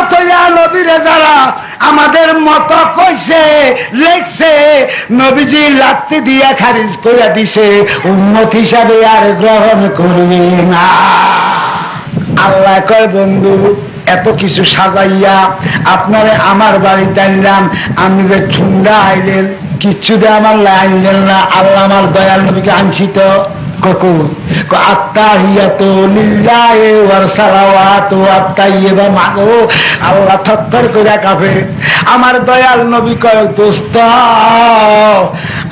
উম্মত হইয়া নবীরে যারা আমাদের মত কইছে লেখছে নবীজি লাত্তি দিয়া খারিজ করে দিছে উম্মত হিসাবে আর গ্রহণ করবে না। আল্লাহ কয় বন্ধু এত কিছু সাজাইয়া আপনারে আমার বাড়িতে আনলাম, আমি যে ঠুন্ডা আইলেন কিচ্ছু দিয়ে আমার আনলেন না, আল্লাহ আমার দয়াল নবীকে আনছি তো কখন আত্তাহিয়াতু লিল্লাহি ওয়াস সালাওয়াতু আত-তাইয়্যিবা মাগো আল্লাহ থরথর করে কাঁপে। আমার দয়াল নবী কয় দোস্ত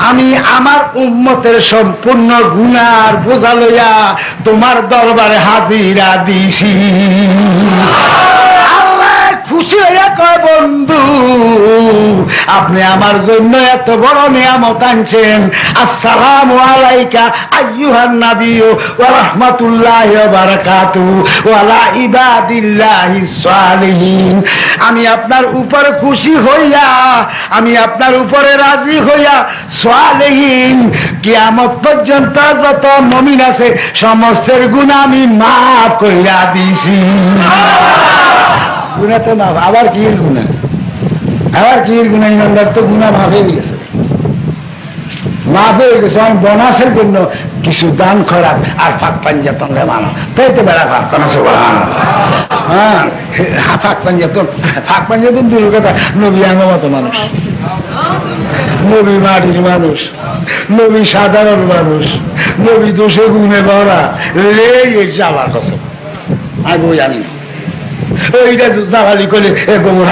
আমি আমার উম্মতের সম্পূর্ণ গুনার বোঝা লইয়া তোমার দরবারে হাজিরা দিছি। খুশি হইয়া কয় বন্ধু আপনি আমার জন্য এত বড় নিয়ামত আনছেন। আসসালামু আলাইকা আইয়ুহান নবী ওয়া রাহমাতুল্লাহি ওয়া বারাকাতুহু ওয়া আলা ইবাদিল্লাহিস সালিহিন। আমি আপনার উপর খুশি হইয়া, আমি আপনার উপরে রাজি হইয়া সালিহিন কিয়ামত পর্যন্ত যত মুমিন আছে সমস্তের গুনাহ আমি মাফ কইরা দিছি। গুনাহ তো মাফ, আবার কি গুনাহ, আবার কি গুনাহ? ইমানদার তো গুনাহ মাফ হয়ে গেছে, মাফ হয়ে গেছে। আমি বোনাসের জন্য কিছু দান খরাক আর ফাঁক পাঞ্জাতন মানো তাই তো বেড়া ফাঁক কোন হ্যাঁ ফাঁক পাঞ্জাতন, ফাঁক পাঞ্জাতন দূর কথা। নবী আমার মতো মানুষ, নবী মাটির মানুষ, নবী সাধারণ মানুষ, নবী দোষে গুণে ভরা লেগেছে আমার কাছে। আমি জানি না ওইটা দালালি করলে গোমর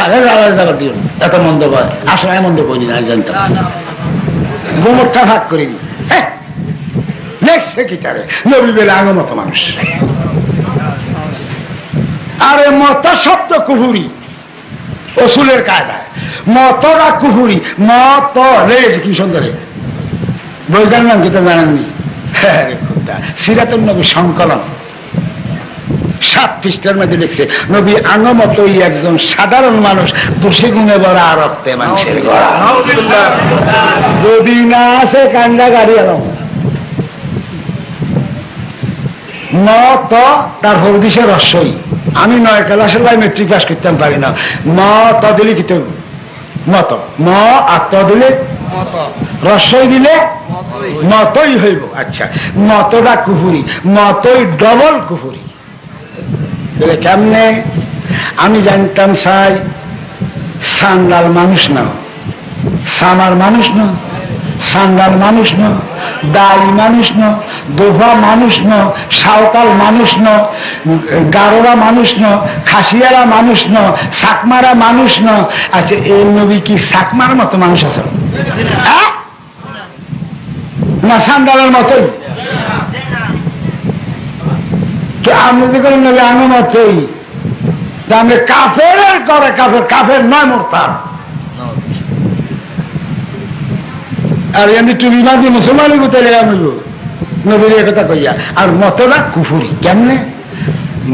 দালা দিও এত মন্দ হয়, আসলে মন্দ করিনি না, জানতাম গোমরটা ভাগ করিনি। হ্যাঁ দেখছে কি তারে নবী বেলা আঙের মতো মানুষ। আরে মত শব্দ কুহুরি অসুলের কায়দায়, মতরা কুহুরি, মত রে কি সুন্দরে বইটার নাম কি তো জানেননি? হ্যাঁ সিরাতুন নবী সংকলন 7 পৃষ্ঠার মধ্যে লিখছে নবী আঙ্গমতই একজন সাধারণ মানুষ, দোষে গুণে ভরা রক্তে মানুষের গড়া। যদি না আছে কান্ডা গাড়ি এলাম মত তার হলদিসের রস্যই। আমি 9 ক্লাসের ভাই মেট্রিক পাস করতে পারি না, মত দিলে কি মত ম আর ত দিলে রস্যই দিলে মতই হইব। আচ্ছা মতটা কুহুরি, মতই ডবল কুহুরি। কেমনে? আমি জানতাম সাই সান্দাল মানুষ না, সামার মানুষ না, সান্দাল মানুষ না, দাই মানুষ না, দোভা মানুষ না, সাঁওতাল মানুষ না, গারোরা মানুষ না, খাসিয়ারা মানুষ না, সাকমারা মানুষ না। আচ্ছা এই নবী কি সাকমার মতো মানুষ আছে না সান্দালের মতোই? আপনি যে করেন নবী আনুমতই আমি কাফের করে, কাফের কাফের নয় মোরতাদ। আর এমনি টুবি মাঝি মুসলমানই কোথায় আনব নবীর কথা কইয়া। আর মতটা কুফুরি কেমনে?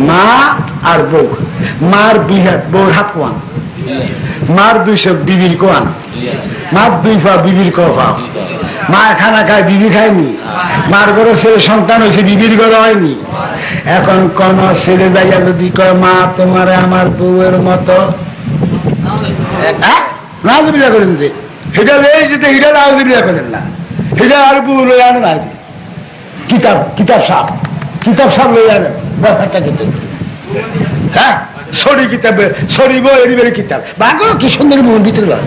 মা আর বউ, মার 2 হাত বউর হাত কোয়ান, মার 200 বিবির কোয়ান, মার 2 পা বিবির কোয়া। মা খানা খায় বিবি খায়নি, মার ঘরে ছেলে সন্তান হয়েছে বিবির ঘরে হয়নি। এখন কোন ছেলে যাইয়া যদি কয় মা তোমার আমার বউয়ের মতো নাউজুবিল্লাহ করেন যে সেটা লেগে যেতে হিটা নাউজুবিল্লাহ করেন না, সেটা আর বউ লই আনে না। কিতাব কিতাব সাপ, কিতাব সাপ লই আনে ব্যাপারটা কিন্তু হ্যাঁ সরি কিতাবে সরিব এরিবের কিতাব বাগো কি সুন্দর মন ভিতরে লয়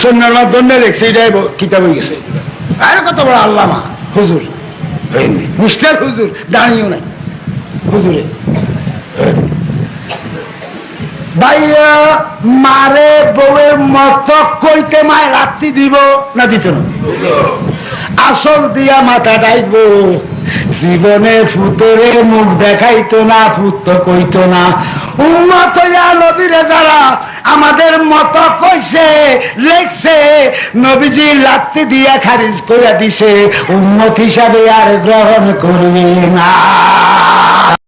সন্ন্যার মাধ্যমে দেখছে এটাই কিতাব হয়ে গেছে। আর কত বড় আল্লামা হুজুর, মিস্টার হুজুর দাঁড়িয়েও নাই হুজুরে। ভাইয়া মারে বউয়ের মত কইতে মায় রাত্রি দিব না দিত না, আসল দিয়া মাথা ডাইব। জীবনে ফুতরে মুখ দেখাইতো না, ফুত কইতো না। উম্মত হইয়া নবীরে যারা আমাদের মত কইছে লেখছে নবীজি লাত্তি দিয়া খারিজ করে দিছে, উম্মত হিসাবে আর গ্রহণ করবে না।